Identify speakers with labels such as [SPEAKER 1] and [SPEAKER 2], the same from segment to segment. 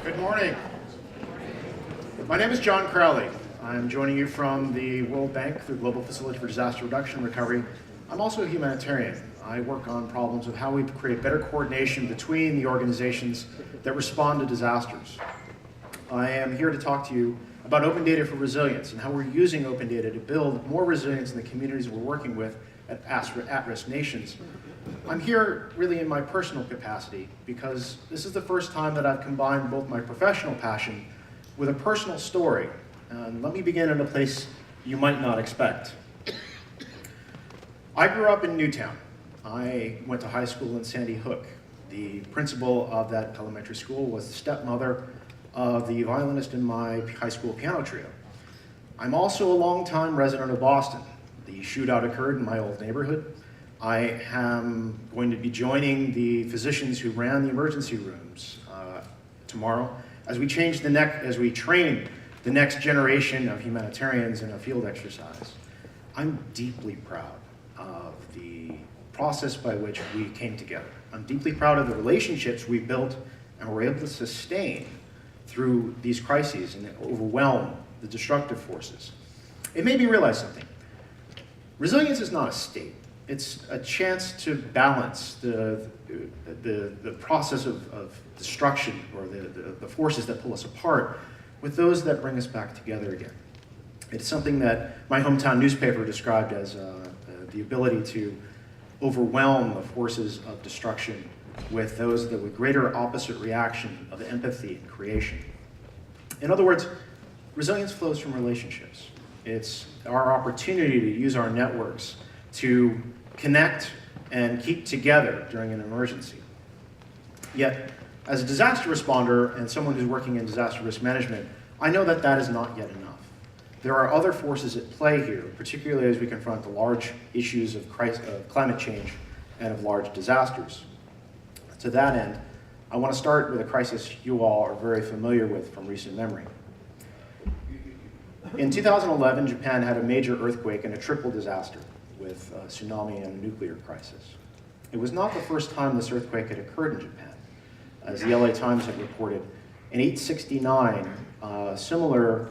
[SPEAKER 1] Good morning. My name is John Crowley. I'm joining you from the World Bank, the Global Facility for Disaster Reduction and Recovery. I'm also a humanitarian. I work on problems of how we create better coordination between the organizations that respond to disasters. I am here to talk to you about open data for resilience and how we're using open data to build more resilience in the communities we're working with at-risk nations. I'm here really in my personal capacity because this is the first time that I've combined both my professional passion with a personal story. And let me begin in a place you might not expect. I grew up in Newtown. I went to high school in Sandy Hook. The principal of that elementary school was the stepmother of the violinist in my high school piano trio. I'm also a longtime resident of Boston. The shootout occurred in my old neighborhood. I am going to be joining the physicians who ran the emergency rooms tomorrow as we train the next generation of humanitarians in a field exercise. I'm deeply proud of the process by which we came together. I'm deeply proud of the relationships we built and were able to sustain through these crises and overwhelm the destructive forces. It made me realize something. Resilience is not a state. It's a chance to balance the process of destruction or the forces that pull us apart with those that bring us back together again. It's something that my hometown newspaper described as the ability to overwhelm the forces of destruction with those that with greater opposite reaction of empathy and creation. In other words, resilience flows from relationships. It's our opportunity to use our networks to connect and keep together during an emergency. Yet, as a disaster responder and someone who's working in disaster risk management, I know that that is not yet enough. There are other forces at play here, particularly as we confront the large issues of climate change and of large disasters. To that end, I want to start with a crisis you all are very familiar with from recent memory. In 2011, Japan had a major earthquake and a triple disaster with a tsunami and a nuclear crisis. It was not the first time this earthquake had occurred in Japan. As the LA Times had reported, in 869, a similar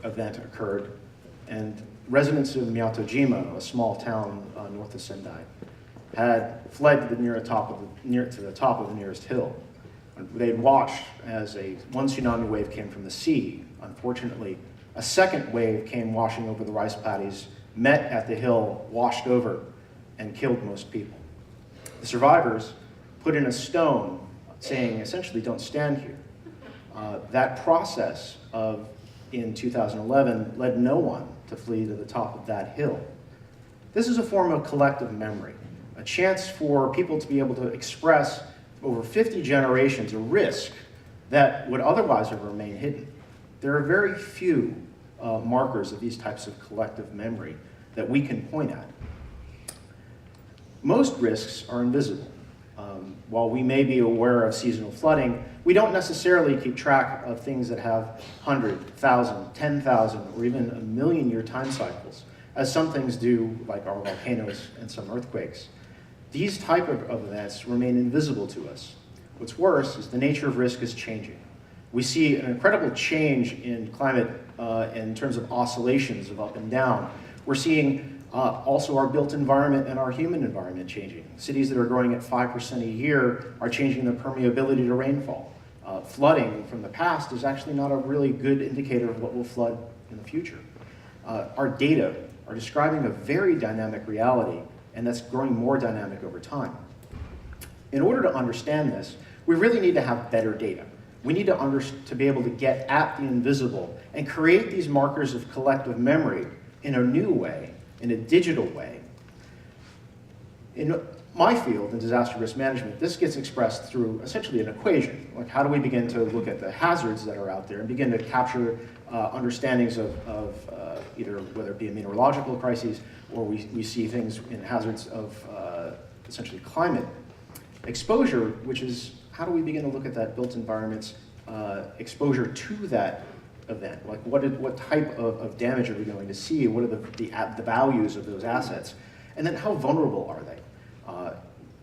[SPEAKER 1] event occurred, and residents of Miyatojima, a small town north of Sendai, had fled to the top of the nearest hill. They had watched as one tsunami wave came from the sea. Unfortunately, a second wave came washing over the rice paddies, met at the hill, washed over, and killed most people. The survivors put in a stone saying, essentially, don't stand here. That process in 2011 led no one to flee to the top of that hill. This is a form of collective memory, a chance for people to be able to express over 50 generations a risk that would otherwise have remained hidden. There are very few markers of these types of collective memory that we can point at. Most risks are invisible. While we may be aware of seasonal flooding, we don't necessarily keep track of things that have 100, 1,000, 10,000, or even a million-year time cycles, as some things do, like our volcanoes and some earthquakes. These type of events remain invisible to us. What's worse is the nature of risk is changing. We see an incredible change in climate in terms of oscillations of up and down. We're seeing also our built environment and our human environment changing. Cities that are growing at 5% a year are changing their permeability to rainfall. Flooding from the past is actually not a really good indicator of what will flood in the future. Our data are describing a very dynamic reality, and that's growing more dynamic over time. In order to understand this, we really need to have better data. We need to be able to get at the invisible and create these markers of collective memory in a new way, in a digital way. In my field, in disaster risk management, this gets expressed through essentially an equation. Like, how do we begin to look at the hazards that are out there and begin to capture understandings of either whether it be a meteorological crises or we see things in hazards of essentially climate exposure, which is how do we begin to look at that built environment's exposure to that event? Like what type of damage are we going to see? What are the values of those assets? And then how vulnerable are they?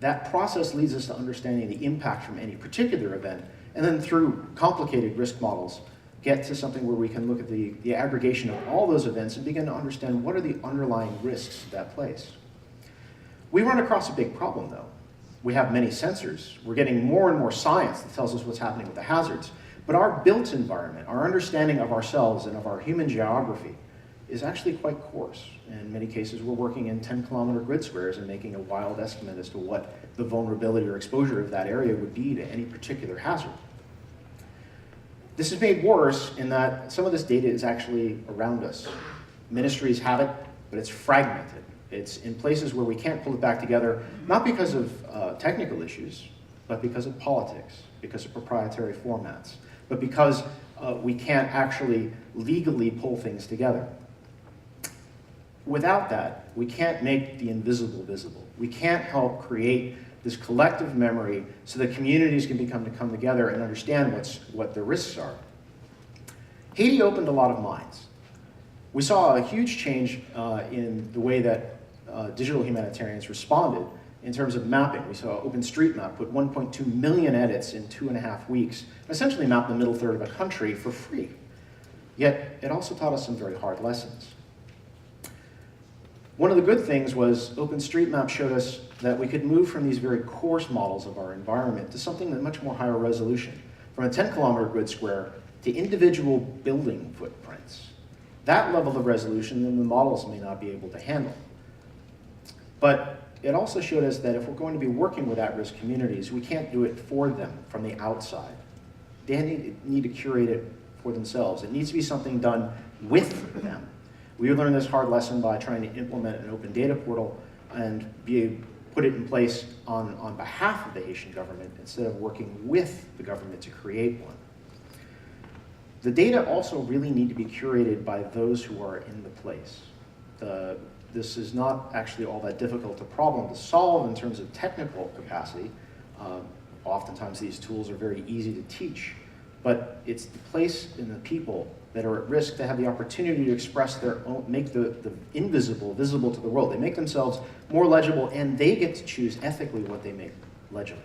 [SPEAKER 1] That process leads us to understanding the impact from any particular event And then through complicated risk models, get to something where we can look at the aggregation of all those events and begin to understand what are the underlying risks of that place. We run across a big problem though. We have many sensors. We're getting more and more science that tells us what's happening with the hazards. But our built environment, our understanding of ourselves and of our human geography is actually quite coarse. In many cases, we're working in 10-kilometer grid squares and making a wild estimate as to what the vulnerability or exposure of that area would be to any particular hazard. This is made worse in that some of this data is actually around us. Ministries have it, but it's fragmented. It's in places where we can't pull it back together, not because of technical issues, but because of politics, because of proprietary formats, but because we can't actually legally pull things together. Without that, we can't make the invisible visible. We can't help create this collective memory so that communities can come together and understand what the risks are. Haiti opened a lot of minds. We saw a huge change in the way that digital humanitarians responded in terms of mapping. We saw OpenStreetMap put 1.2 million edits in 2.5 weeks, and essentially mapped the middle third of a country for free. Yet, it also taught us some very hard lessons. One of the good things was OpenStreetMap showed us that we could move from these very coarse models of our environment to something that's much more higher resolution, from a 10-kilometer grid square to individual building footprints. That level of resolution, then the models may not be able to handle. But it also showed us that if we're going to be working with at-risk communities, we can't do it for them from the outside. They need to curate it for themselves. It needs to be something done with them. We learned this hard lesson by trying to implement an open data portal and put it in place on behalf of the Haitian government instead of working with the government to create one. The data also really need to be curated by those who are in the place. This is not actually all that difficult a problem to solve in terms of technical capacity. Oftentimes these tools are very easy to teach, but it's the place and the people that are at risk to have the opportunity to express their own, make the invisible visible to the world. They make themselves more legible, and they get to choose ethically what they make legible.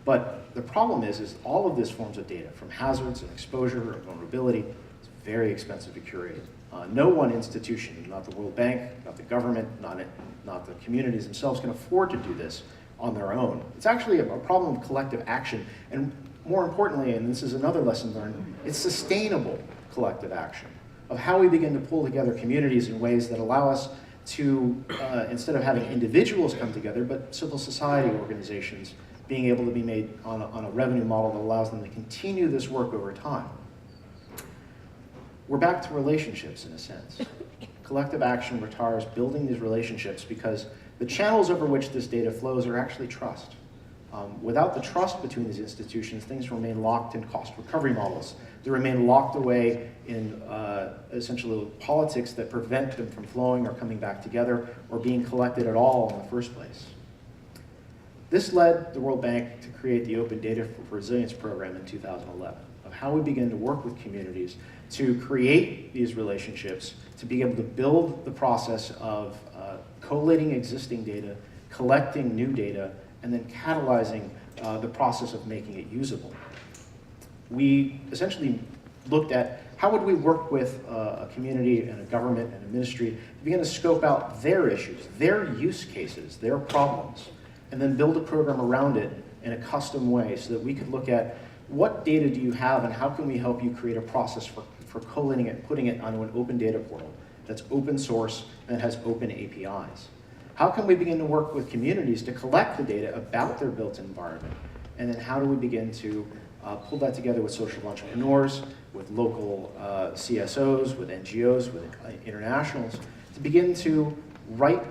[SPEAKER 1] But the problem is all of this forms of data, from hazards and exposure or vulnerability, is very expensive to curate. No one institution, not the World Bank, not the government, not the communities themselves, can afford to do this on their own. It's actually a problem of collective action, and more importantly, and this is another lesson learned, it's sustainable collective action of how we begin to pull together communities in ways that allow us to, instead of having individuals come together, but civil society organizations being able to be made on a revenue model that allows them to continue this work over time. We're back to relationships in a sense. Collective action requires building these relationships because the channels over which this data flows are actually trust. Without the trust between these institutions, things remain locked in cost recovery models. They remain locked away in essentially politics that prevent them from flowing or coming back together or being collected at all in the first place. This led the World Bank to create the Open Data for Resilience program in 2011, of how we begin to work with communities to create these relationships, to be able to build the process of collating existing data, collecting new data, and then catalyzing the process of making it usable. We essentially looked at how would we work with a community and a government and a ministry to begin to scope out their issues, their use cases, their problems, and then build a program around it in a custom way so that we could look at what data do you have and how can we help you create a process for collating it and putting it onto an open data portal that's open source and has open APIs. How can we begin to work with communities to collect the data about their built environment? And then how do we begin to pull that together with social entrepreneurs, with local CSOs, with NGOs, with internationals, to begin to write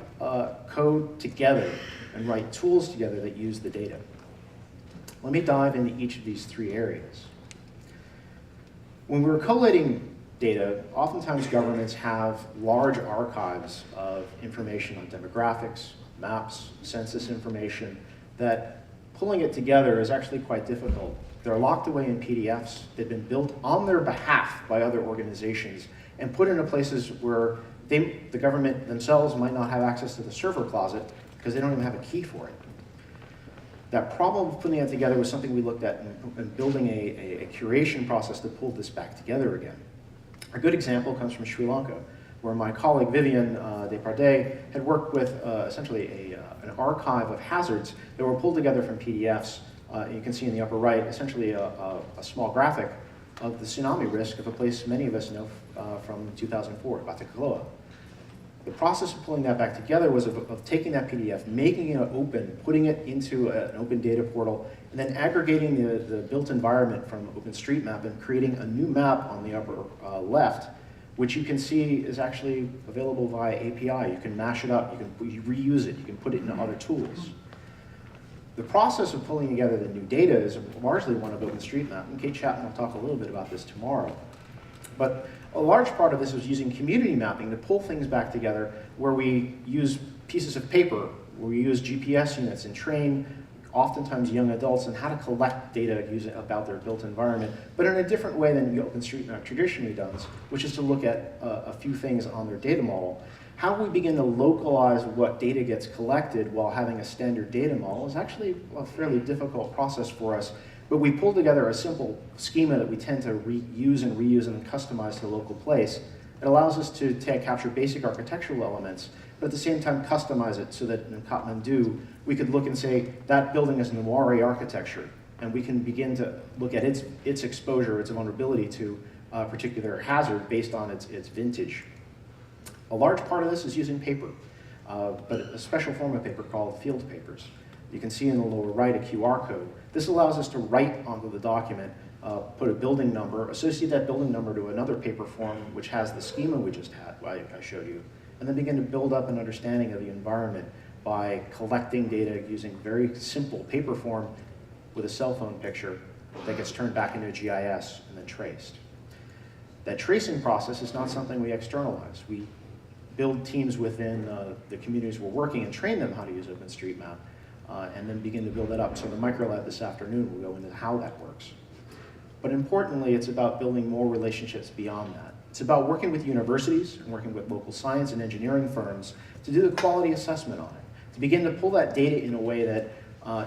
[SPEAKER 1] code together and write tools together that use the data. Let me dive into each of these three areas. When we're collating data, oftentimes governments have large archives of information on demographics, maps, census information, that pulling it together is actually quite difficult. They're locked away in PDFs. They've been built on their behalf by other organizations and put into places where the government themselves might not have access to the server closet because they don't even have a key for it. That problem of putting that together was something we looked at in building a curation process that pulled this back together again. A good example comes from Sri Lanka, where my colleague Vivian Depardieu had worked with essentially an archive of hazards that were pulled together from PDFs. You can see in the upper right, essentially a small graphic of the tsunami risk of a place many of us know from 2004, Batacaloa. The process of pulling that back together was of taking that PDF, making it open, putting it into an open data portal, and then aggregating the built environment from OpenStreetMap and creating a new map on the upper left, which you can see is actually available via API. You can mash it up, you can reuse it, you can put it into other tools. The process of pulling together the new data is largely one of OpenStreetMap, and Kate Chapman will talk a little bit about this tomorrow. But a large part of this was using community mapping to pull things back together, where we use pieces of paper, where we use GPS units and train oftentimes young adults on how to collect data about their built environment, but in a different way than OpenStreetMap traditionally does, which is to look at a few things on their data model. How we begin to localize what data gets collected while having a standard data model is actually a fairly difficult process for us, but we pulled together a simple schema that we tend to reuse and customize to the local place. It allows us to capture basic architectural elements, but at the same time customize it so that in Kathmandu, we could look and say, that building is Nawari architecture, and we can begin to look at its exposure, its vulnerability to a particular hazard based on its vintage. A large part of this is using paper, but a special form of paper called field papers. You can see in the lower right a QR code. This allows us to write onto the document, put a building number, associate that building number to another paper form which has the schema we just had, I showed you, and then begin to build up an understanding of the environment by collecting data using very simple paper form with a cell phone picture that gets turned back into a GIS and then traced. That tracing process is not something we externalize. We build teams within the communities we're working and train them how to use OpenStreetMap, and then begin to build it up. So the microlab this afternoon will go into how that works. But importantly, it's about building more relationships beyond that. It's about working with universities and working with local science and engineering firms to do the quality assessment on it, to begin to pull that data in a way that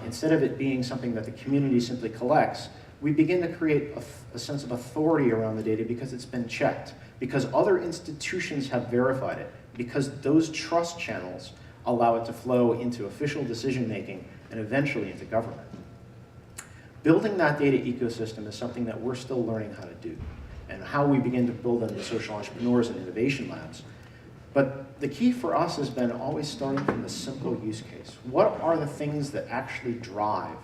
[SPEAKER 1] instead of it being something that the community simply collects, we begin to create a sense of authority around the data because it's been checked, because other institutions have verified it, because those trust channels allow it to flow into official decision-making and eventually into government. Building that data ecosystem is something that we're still learning how to do, and how we begin to build them to social entrepreneurs and innovation labs. But the key for us has been always starting from the simple use case. What are the things that actually drive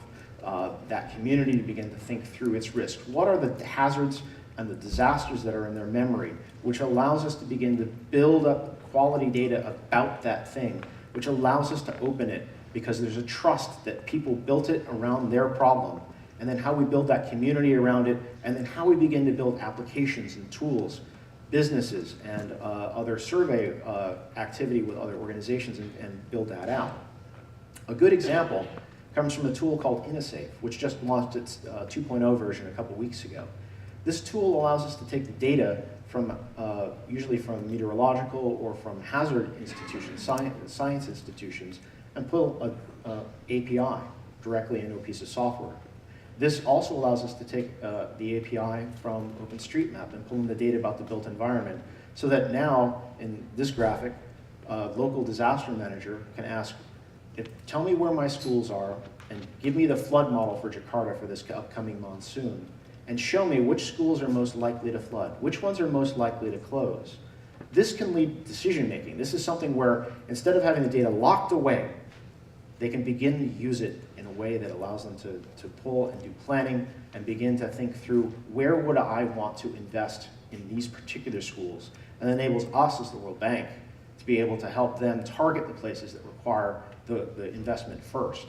[SPEAKER 1] that community to begin to think through its risks? What are the hazards and the disasters that are in their memory, which allows us to begin to build up quality data about that thing, which allows us to open it because there's a trust that people built it around their problem, and then how we build that community around it, and then how we begin to build applications and tools, businesses, and other survey activity with other organizations and build that out. A good example comes from a tool called InnoSafe, which just launched its 2.0 version a couple weeks ago. This tool allows us to take the data from, usually from meteorological or from hazard institutions, science institutions, and pull an API directly into a piece of software. This also allows us to take the API from OpenStreetMap and pull in the data about the built environment, so that now, in this graphic, local disaster manager can ask, tell me where my schools are, and give me the flood model for Jakarta for this upcoming monsoon, and show me which schools are most likely to flood, which ones are most likely to close. This can lead to decision making. This is something where, instead of having the data locked away, they can begin to use it in a way that allows them to pull and do planning and begin to think through, where would I want to invest in these particular schools, and enables us as the World Bank to be able to help them target the places that require the investment first.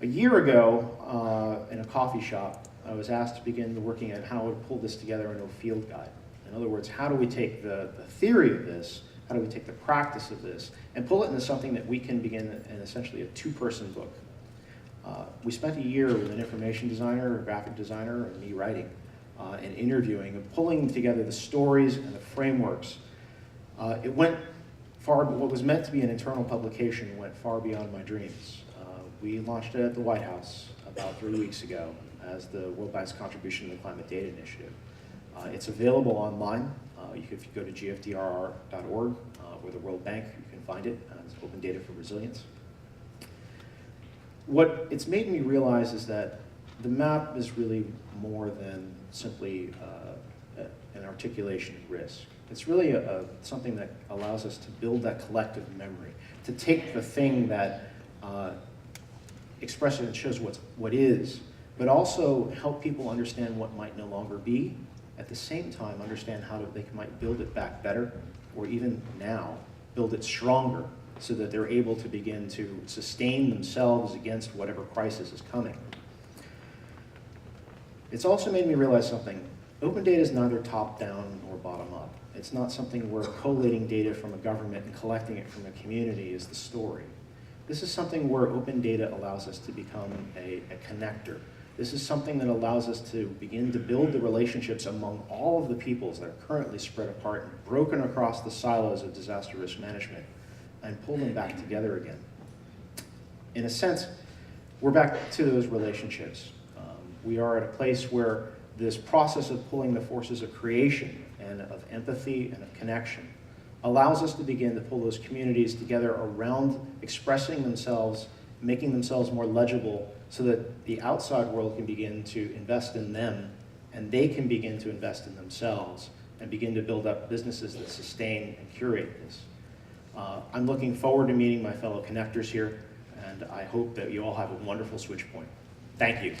[SPEAKER 1] A year ago, in a coffee shop, I was asked to begin working at how to pull this together into a field guide. In other words, how do we take the theory of this, how do we take the practice of this, and pull it into something that we can begin in essentially a two-person book. We spent a year with an information designer, a graphic designer, and me writing, and interviewing, and pulling together the stories and the frameworks. It went far, what was meant to be an internal publication went far beyond my dreams. We launched it at the White House about 3 weeks ago as the World Bank's contribution to the Climate Data Initiative. It's available online. If you go to gfdrr.org or the World Bank, you can find it. It's Open Data for Resilience. What it's made me realize is that the map is really more than simply an articulation of risk. It's really something that allows us to build that collective memory, to take the thing that expresses and shows what is, but also help people understand what might no longer be, at the same time understand how they might build it back better, or even now, build it stronger so that they're able to begin to sustain themselves against whatever crisis is coming. It's also made me realize something. Open data is neither top-down nor bottom-up. It's not something where collating data from a government and collecting it from a community is the story. This is something where open data allows us to become a connector. This is something that allows us to begin to build the relationships among all of the peoples that are currently spread apart and broken across the silos of disaster risk management and pull them back together again. In a sense, we're back to those relationships. We are at a place where this process of pulling the forces of creation and of empathy and of connection allows us to begin to pull those communities together around expressing themselves, making themselves more legible so that the outside world can begin to invest in them and they can begin to invest in themselves and begin to build up businesses that sustain and curate this. I'm looking forward to meeting my fellow connectors here, and I hope that you all have a wonderful SwitchPoint. Thank you.